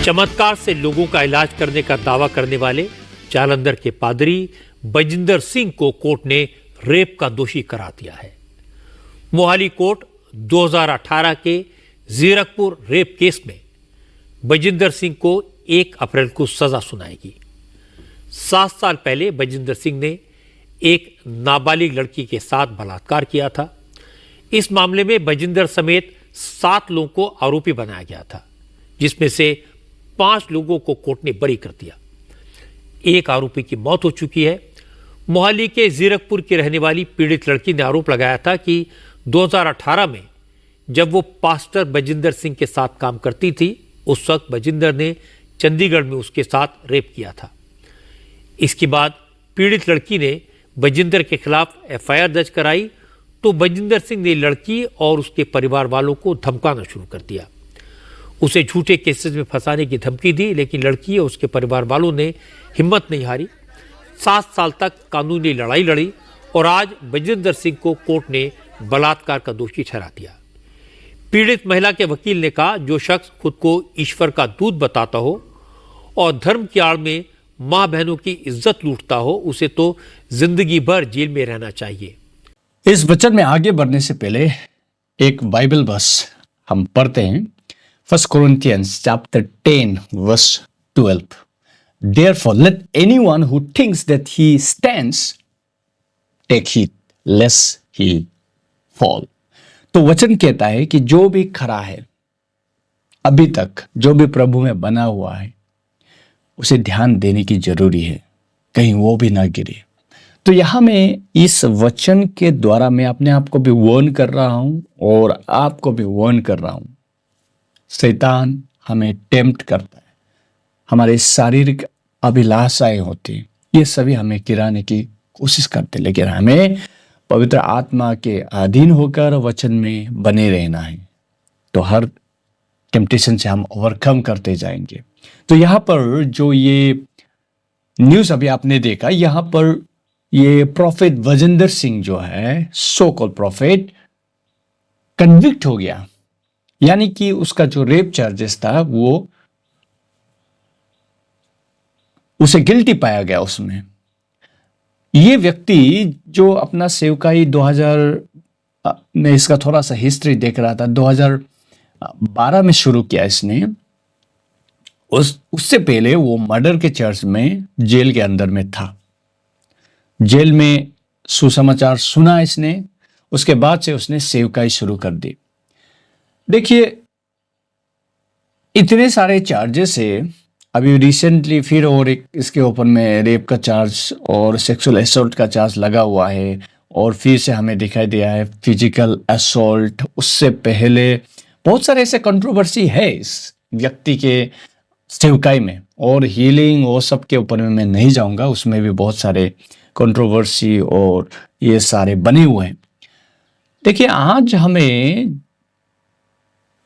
चमत्कार से लोगों का इलाज करने का दावा करने वाले जालंधर के पादरी बजिंदर सिंह को कोर्ट ने रेप का दोषी करार दिया है। मोहाली कोर्ट 2018 के जीरकपुर रेप केस में बजिंदर सिंह को 1 अप्रैल को सजा सुनाएगी। 7 साल पहले बजिंदर सिंह ने एक नाबालिग लड़की के साथ बलात्कार किया था। इस मामले में बजिंदर समेत 7 लोगों को आरोपी बनाया गया था, जिसमें से 5 लोगों को कोर्ट ने बरी कर दिया। एक आरोपी की मौत हो चुकी है। मोहाली के जीरकपुर की रहने वाली पीड़ित लड़की ने आरोप लगाया था कि 2018 में जब वो पास्टर बजिंदर सिंह के साथ काम करती थी, उस वक्त बजिंदर ने चंडीगढ़ में उसके साथ रेप किया था। इसके बाद पीड़ित लड़की ने बजिंदर के खिलाफ एफआईआर दर्ज कराई तो बजिंदर सिंह ने लड़की और उसके परिवार वालों को धमकाना शुरू कर दिया। उसे झूठे केसेस में फंसाने की धमकी दी, लेकिन लड़की और उसके परिवार वालों ने हिम्मत नहीं हारी। 7 साल तक कानूनी लड़ाई लड़ी और आज बजिंदर सिंह को कोर्ट ने बलात्कार का दोषी ठहरा दिया। पीड़ित महिला के वकील ने कहा, जो शख्स खुद को ईश्वर का दूत बताता हो और धर्म की आड़ में मां बहनों की इज्जत लूटता हो, उसे तो जिंदगी भर जेल में रहना चाहिए। इस वचन में आगे बढ़ने से पहले एक बाइबल वर्स हम पढ़ते हैं। 1 Corinthians chapter 10 verse 12. Therefore, let anyone who thinks that he stands take heed lest he fall. तो वचन कहता है कि जो भी खड़ा है, अभी तक जो भी प्रभु में बना हुआ है, उसे ध्यान देने की जरूरी है, कहीं वो भी ना गिरे। तो यहां मैं इस वचन के द्वारा मैं अपने आप को भी वार्न कर रहा हूं और आपको भी वार्न कर रहा हूं। शैतान हमें टेम्प्ट करता है, हमारे शारीरिक अभिलाषाएं होती, ये सभी हमें गिराने की कोशिश करते, लेकिन हमें पवित्र आत्मा के अधीन होकर वचन में बने रहना है, तो हर टेम्पटेशन से हम ओवरकम करते जाएंगे। तो यहाँ पर जो ये न्यूज़ अभी आपने देखा, यहाँ पर ये प्रॉफिट बजिंदर सिंह जो है, सो कॉल्ड प्रॉफिट, कन्विक्ट हो गया, यानी कि उसका जो रेप चार्जेस था वो उसे गिल्टी पाया गया। उसमें ये व्यक्ति जो अपना सेवकाई 2000 में, इसका थोड़ा सा हिस्ट्री देख रहा था, 2012 में शुरू किया इसने। उससे पहले वो मर्डर के चर्च में जेल के अंदर में था। जेल में सुसमाचार सुना इसने, उसके बाद से उसने सेवकाई शुरू कर दी। देखिए, इतने सारे चार्जेस है। अभी रिसेंटली फिर और एक इसके ऊपर में रेप का चार्ज और सेक्सुअल असॉल्ट का चार्ज लगा हुआ है, और फिर से हमें दिखाई दिया है फिजिकल असॉल्ट। उससे पहले बहुत सारे ऐसे कंट्रोवर्सी है इस व्यक्ति के सेवकाई में, और हीलिंग और सब के ऊपर में मैं नहीं जाऊंगा, उसमें भी बहुत सारे कंट्रोवर्सी और ये सारे बने हुए हैं। देखिए, आज हमें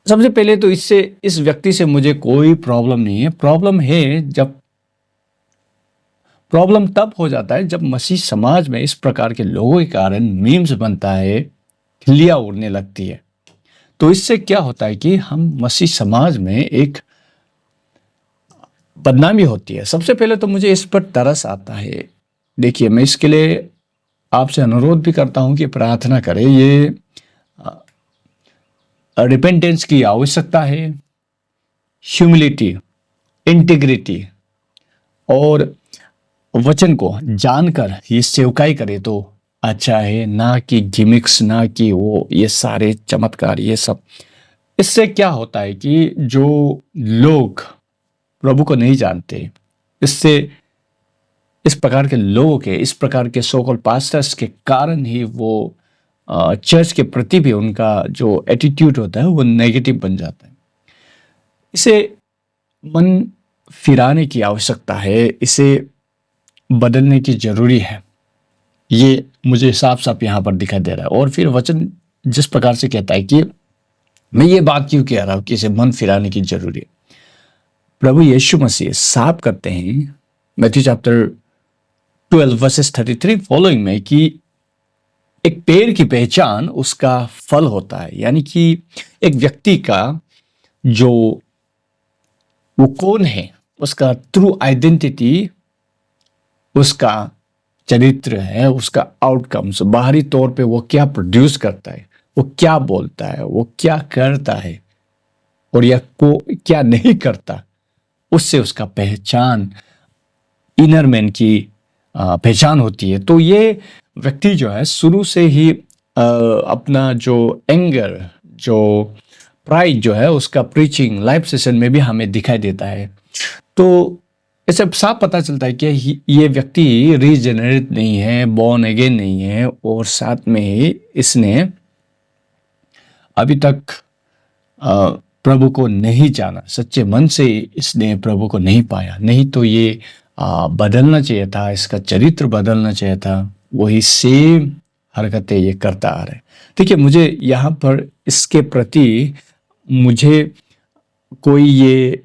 सबसे पहले तो इस व्यक्ति से मुझे कोई प्रॉब्लम नहीं है। प्रॉब्लम तब हो जाता है जब मसीह समाज में इस प्रकार के लोगों के कारण मीम्स बनता है, खिल्लियां उड़ने लगती है। तो इससे क्या होता है कि हम मसीह समाज में एक बदनामी होती है। सबसे पहले तो मुझे इस पर तरस आता है। देखिए, मैं इसके लिए आपसे अनुरोध भी करता हूं कि प्रार्थना करें। ये रिपेंटेंस की आवश्यकता है, ह्यूमिलिटी, इंटीग्रिटी और वचन को जानकर ये सेवकाई करे तो अच्छा है, ना कि गिमिक्स, ना कि वो ये सारे चमत्कार, ये सब। इससे क्या होता है कि जो लोग प्रभु को नहीं जानते, इससे इस प्रकार के लोगों के, इस प्रकार के सो कॉल्ड पास्टर्स के कारण ही वो चर्च के प्रति भी उनका जो एटीट्यूड होता है वो नेगेटिव बन जाता है। इसे मन फिराने की आवश्यकता है, इसे बदलने की जरूरी है। ये मुझे साफ साफ यहाँ पर दिखाई दे रहा है। और फिर वचन जिस प्रकार से कहता है कि मैं ये बात क्यों कह रहा हूँ कि इसे मन फिराने की जरूरी है, प्रभु यीशु मसीह साफ करते हैं मैथ्यू चैप्टर 12 वर्सेस 33 फॉलोइंग में कि एक पेड़ की पहचान उसका फल होता है। यानी कि एक व्यक्ति का जो वो कौन है, उसका ट्रू आइडेंटिटी, उसका चरित्र है, उसका आउटकम्स, बाहरी तौर पे वो क्या प्रोड्यूस करता है, वो क्या बोलता है, वो क्या करता है और या को क्या नहीं करता, उससे उसका पहचान, इनर मैन की पहचान होती है। तो ये व्यक्ति जो है शुरू से ही अपना जो एंगर, जो प्राइड जो है, उसका प्रीचिंग लाइव सेशन में भी हमें दिखाई देता है। तो इससे साफ पता चलता है कि ये व्यक्ति रीजेनरेट नहीं है, बॉर्न अगेन नहीं है, और साथ में ही इसने अभी तक प्रभु को नहीं जाना, सच्चे मन से इसने प्रभु को नहीं पाया। नहीं तो ये बदलना चाहिए था, इसका चरित्र बदलना चाहिए था, वही सेम हरकतें ये करता आ रहा है। देखिए, मुझे यहाँ पर इसके प्रति मुझे कोई ये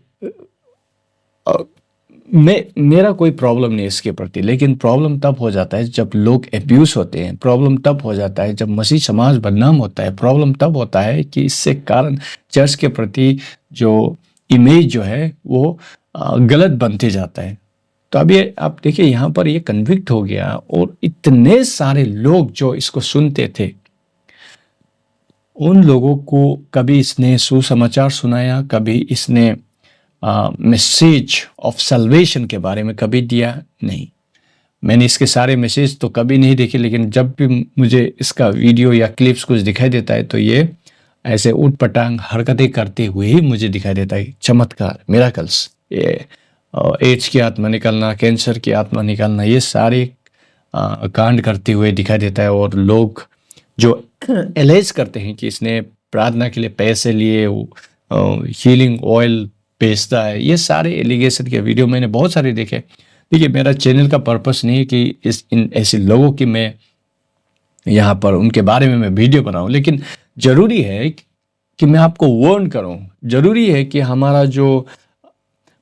मेरा कोई प्रॉब्लम नहीं इसके प्रति, लेकिन प्रॉब्लम तब हो जाता है जब लोग एब्यूज होते हैं, प्रॉब्लम तब हो जाता है जब मसीह समाज बदनाम होता है, प्रॉब्लम तब होता है कि इससे कारण चर्च के प्रति जो इमेज जो है वो गलत बनते जाता है। तो अब ये आप देखिए, यहाँ पर ये कन्विक्ट हो गया और इतने सारे लोग जो इसको सुनते थे, उन लोगों को कभी इसने सुसमाचार सुनाया, कभी इसने मैसेज ऑफ सल्वेशन के बारे में कभी दिया नहीं। मैंने इसके सारे मैसेज तो कभी नहीं देखे, लेकिन जब भी मुझे इसका वीडियो या क्लिप्स कुछ दिखाई देता है तो ये ऐसे उठ पटांग हरकतें करते हुए ही मुझे दिखाई देता है। चमत्कार, मिराकल्स, ये एड्स की आत्मा निकालना, कैंसर की आत्मा निकालना, ये सारे कांड करते हुए दिखाई देता है। और लोग जो एलेज करते हैं कि इसने प्रार्थना के लिए पैसे लिए, हीलिंग ऑयल बेचता है, ये सारे एलिगेशन के वीडियो मैंने बहुत सारे देखे। देखिए, मेरा चैनल का पर्पस नहीं है कि इन ऐसे लोगों की मैं यहाँ पर उनके बारे में मैं वीडियो बनाऊं, लेकिन ज़रूरी है कि मैं आपको वार्न करूं। ज़रूरी है कि हमारा जो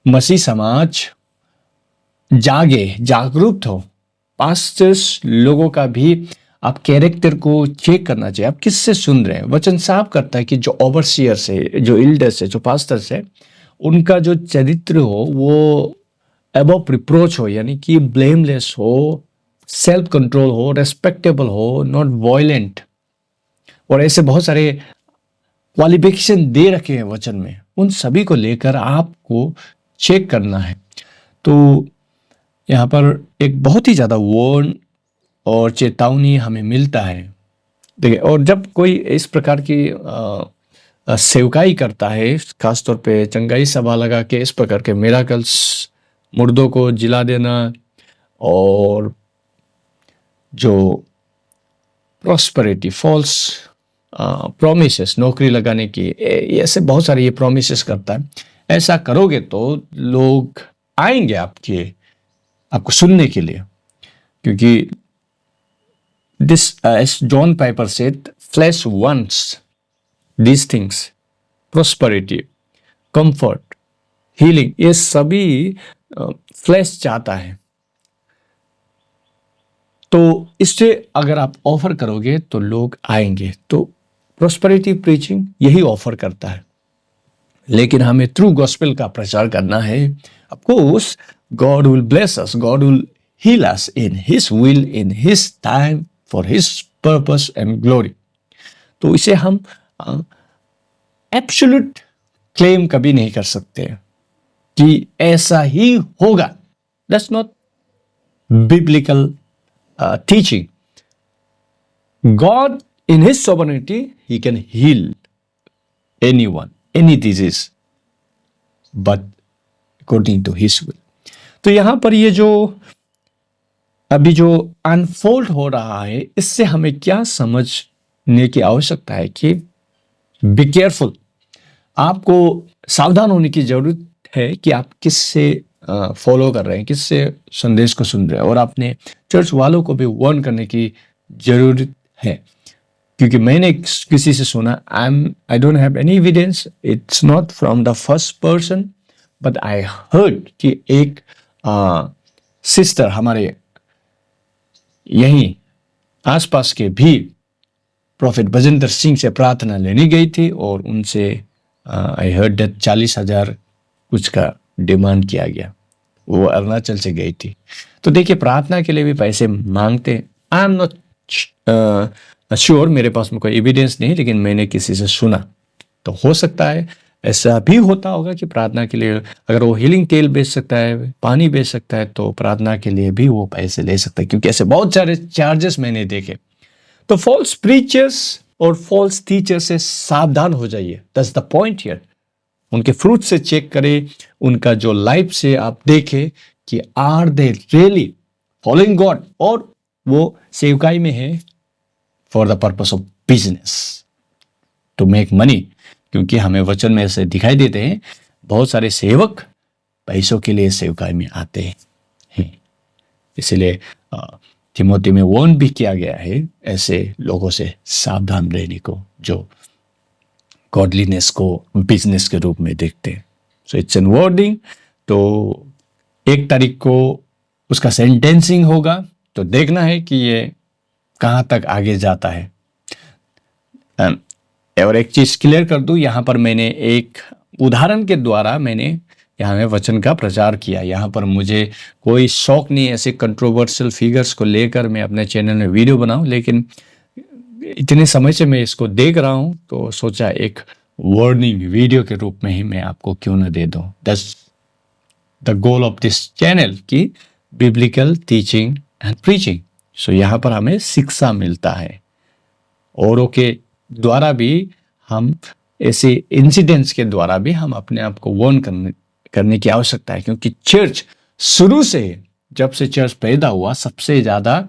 मसीह समाज जागे, जागरूक हो। पास्टर्स लोगों का भी आप कैरेक्टर को चेक करना चाहिए, आप किससे सुन रहे हैं। वचन साफ करता है कि जो ओवरसियर्स है, जो एल्डर्स है, जो पास्टर्स है, उनका जो चरित्र हो वो अबव रिप्रोच हो, यानी कि ब्लेमलेस हो, सेल्फ कंट्रोल हो, रेस्पेक्टेबल हो, नॉट वायलेंट, और ऐसे बहुत सारे क्वालिफिकेशन दे रखे हैं वचन में। उन सभी को लेकर आपको चेक करना है। तो यहाँ पर एक बहुत ही ज़्यादा वार्न और चेतावनी हमें मिलता है। देखिए, और जब कोई इस प्रकार की सेवकाई करता है, खासतौर पे चंगाई सभा लगा के इस प्रकार के मिराकल्स, मुर्दों को जिला देना, और जो प्रॉस्पेरिटी, फॉल्स प्रोमिसेस, नौकरी लगाने की, ऐसे बहुत सारे ये प्रोमिसेस करता है। ऐसा करोगे तो लोग आएंगे आपको सुनने के लिए, क्योंकि this as John Piper said, flash once these things, prosperity, comfort, healing, ये सभी फ्लैश चाहता है। तो इससे अगर आप ऑफर करोगे तो लोग आएंगे। तो प्रोस्पेरिटी प्रीचिंग यही ऑफर करता है, लेकिन हमें थ्रू गॉस्पेल का प्रचार करना है। Of course God will bless us, God will heal us in his will, in his time, for his purpose and glory. तो इसे हम एब्सोल्यूट क्लेम कभी नहीं कर सकते कि ऐसा ही होगा। That's not biblical teaching. God in his sovereignty he can heal anyone, any disease, but according to his will. तो यहां पर ये जो अभी जो अनफोल्ड हो रहा है, इससे हमें क्या समझने की आवश्यकता है कि बी केयरफुल, आपको सावधान होने की जरूरत है कि आप किससे फॉलो कर रहे हैं, किससे संदेश को सुन रहे हैं। और आपने चर्च वालों को भी वार्न करने की जरूरत है, क्योंकि मैंने किसी से सुना, I don't have any evidence, it's not from the first person, but I heard कि एक सिस्टर हमारे यहीं आसपास के भी प्रॉफिट बजिंदर सिंह से प्रार्थना लेने गई थी, और उनसे आई हर्ड दैट 40,000 कुछ का डिमांड किया गया। वो अरुणाचल से गई थी। तो देखिए, प्रार्थना के लिए भी पैसे मांगते। आई एम नॉट श्योर, मेरे पास में कोई एविडेंस नहीं, लेकिन मैंने किसी से सुना। तो हो सकता है ऐसा भी होता होगा कि प्रार्थना के लिए अगर वो हीलिंग तेल बेच सकता है, पानी बेच सकता है, तो प्रार्थना के लिए भी वो पैसे ले सकता है, क्योंकि ऐसे बहुत सारे चार्जेस मैंने देखे। तो फॉल्स प्रीचर्स और फॉल्स टीचर से सावधान हो जाइए। That's the point here. उनके फ्रूट से चेक करें, उनका जो लाइफ से आप देखें कि are they really following God, और वो सेवकाई में है for the purpose of business, to make money. क्योंकि हमें वचन में ऐसे दिखाई देते हैं, बहुत सारे सेवक पैसों के लिए सेवकाई में आते हैं। इसलिए तिमोथी में वार्न भी किया गया है ऐसे लोगों से सावधान रहने को, जो गॉडलीनेस को बिजनेस के रूप में देखते हैं। So it's an warning. तो 1 तारीख को उसका सेंटेंसिंग होगा, तो देखना है कि ये कहाँ तक आगे जाता है। और एक चीज क्लियर कर दूं, यहाँ पर मैंने एक उदाहरण के द्वारा मैंने यहाँ में वचन का प्रचार किया। यहाँ पर मुझे कोई शौक नहीं ऐसे कंट्रोवर्शियल फिगर्स को लेकर मैं अपने चैनल में वीडियो बनाऊं, लेकिन इतने समय से मैं इसको देख रहा हूं, तो सोचा एक वार्निंग वीडियो के रूप में ही मैं आपको क्यों न दे दूं। That's the goal of this channel की बिब्लिकल टीचिंग एंड प्रीचिंग। सो यहाँ पर हमें शिक्षा मिलता है, औरों के द्वारा भी हम ऐसे इंसिडेंट्स के द्वारा भी हम अपने आप को वार्न करने की आवश्यकता है। क्योंकि चर्च शुरू से, जब से चर्च पैदा हुआ, सबसे ज़्यादा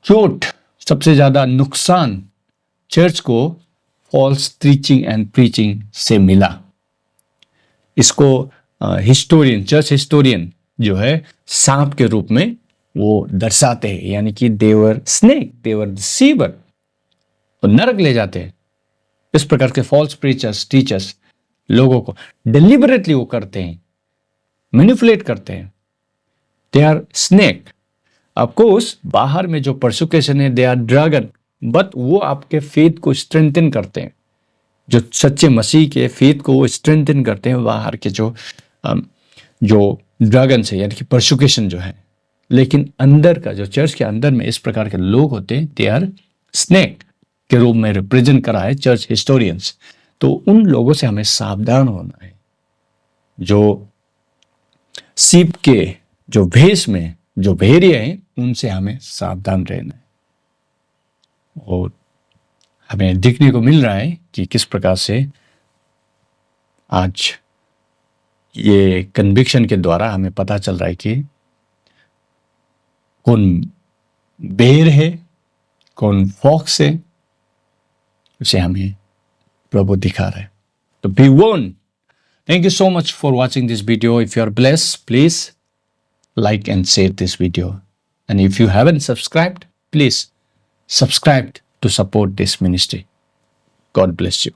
चोट, सबसे ज़्यादा नुकसान चर्च को फॉल्स टीचिंग एंड प्रीचिंग से मिला। इसको हिस्टोरियन, चर्च हिस्टोरियन जो है, सांप के रूप में वो दर्शाते हैं, यानी कि देवर स्नेक, देवर डिसीवर, तो नरक ले जाते हैं। इस प्रकार के फॉल्स प्रीचर्स, टीचर्स लोगों को डिलिबरेटली वो करते हैं, मैनिपुलेट करते हैं। They are snake. ऑफकोर्स बाहर में जो परसिक्यूशन है, दे आर ड्रैगन, बट वो आपके फेथ को स्ट्रेंथन करते हैं। जो सच्चे मसीह के फेथ को वो स्ट्रेंथन करते हैं, बाहर के जो ड्रैगन है, यानी कि परसिक्यूशन जो है। लेकिन अंदर का, जो चर्च के अंदर में इस प्रकार के लोग होते हैं, दे आर स्नेक के रूप में रिप्रेजेंट करा है चर्च हिस्टोरियंस। तो उन लोगों से हमें सावधान होना है, जो सीप के जो भेष में जो भेड़िए हैं, उनसे हमें सावधान रहना है। और हमें देखने को मिल रहा है कि किस प्रकार से आज ये कन्विक्शन के द्वारा हमें पता चल रहा है कि कौन बेर है, कौन फॉक्स है, उसे हमें प्रभु दिखा रहा है। तो B Warne. Thank you so much for watching this video. If you are blessed, please like and share this video. And if you haven't subscribed, please subscribe to support this ministry. God bless you.